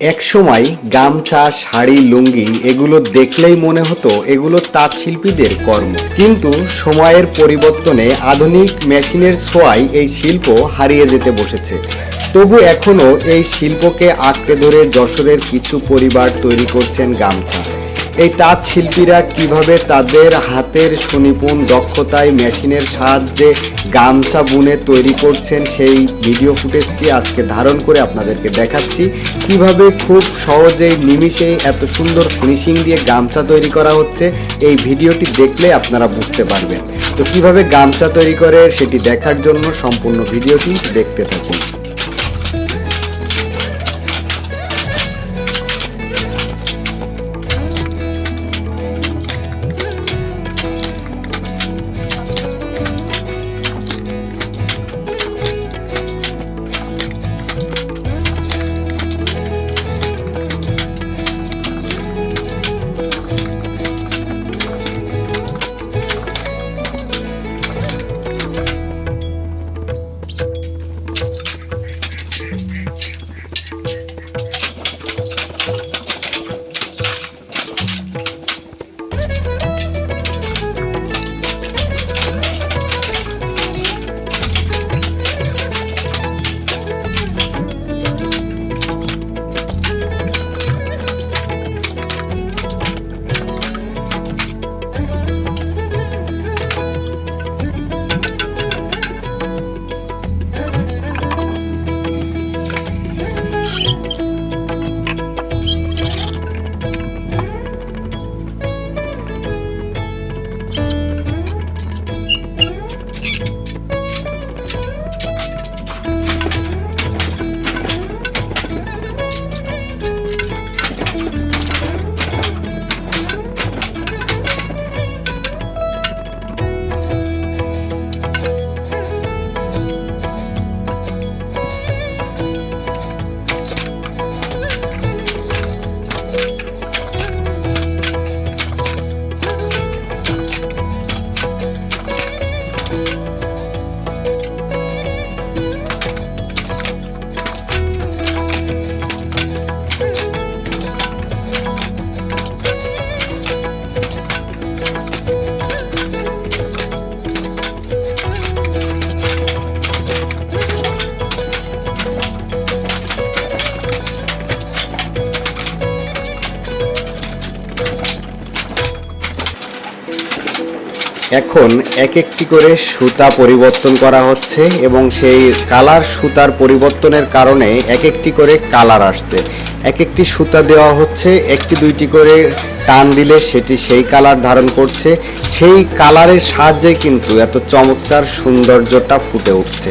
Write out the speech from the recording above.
একসময় গামছা, শাড়ি, লুঙ্গি এগুলো দেখলেই মনে হতো এগুলো তাঁত শিল্পীদের কর্ম। কিন্তু সময়ের পরিবর্তনে আধুনিক মেশিনের ছোঁয়ায় এই শিল্প হারিয়ে যেতে বসেছে। তবু এখনও এই শিল্পকে আঁকড়ে ধরে যশোরের কিছু পরিবার তৈরি করছেন গামছা। এই তাঁত শিল্পীরা কিভাবে তাদের হাতের সুনিপুণ দক্ষতায় মেশিনের সাহায্যে গামছা বুনে তৈরি করছেন সেই ভিডিও ফুটেজটি আজকে ধারণ করে আপনাদেরকে দেখাচ্ছি। কিভাবে খুব সহজেই নিমিষেই এত সুন্দর ফিনিশিং দিয়ে গামছা তৈরি করা হচ্ছে, এই ভিডিওটি দেখলে আপনারা বুঝতে পারবেন। তো কিভাবে গামছা তৈরি করে সেটি দেখার জন্য সম্পূর্ণ ভিডিওটি দেখতে থাকুন। এখন এক একটি করে সুতা পরিবর্তন করা হচ্ছে এবং সেই কালার সুতার পরিবর্তনের কারণে এক একটি করে কালার আসছে। এক একটি সুতা দেওয়া হচ্ছে, একটি দুইটি করে টান দিলে সেটি সেই কালার ধারণ করছে। সেই কালারের সাহায্যে কিন্তু এত চমৎকার সৌন্দর্যটা ফুটে উঠছে।